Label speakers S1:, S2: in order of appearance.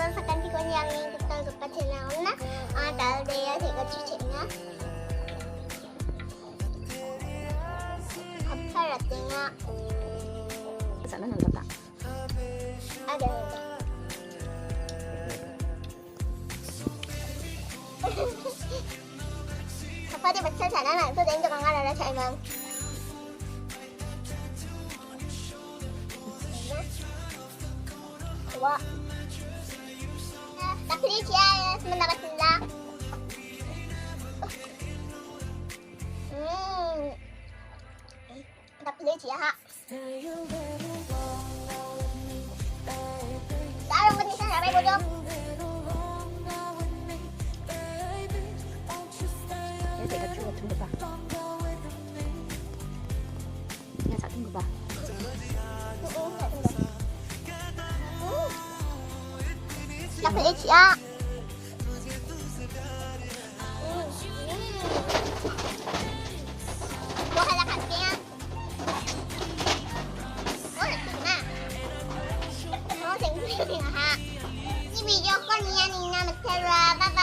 S1: merasakan tikus yang getol-getol channel na dalde 제가 추천이야. 아파라땡아.
S2: Sana nang gata.
S1: Ada. 아빠들 마찰 잘하나? 또 냉도 망가라라 잘만. 와. 나 프리지아 수면 나갔습니다. 나 프리지아. 다른 분이 잘 해보죠.
S2: Kasi ka tunggu ba? Nga sa tunggu ba?
S1: 나 프리지아. 뭐 하나 갈게요. 생생이야. 이 video ko niyan ina matera. Bye bye.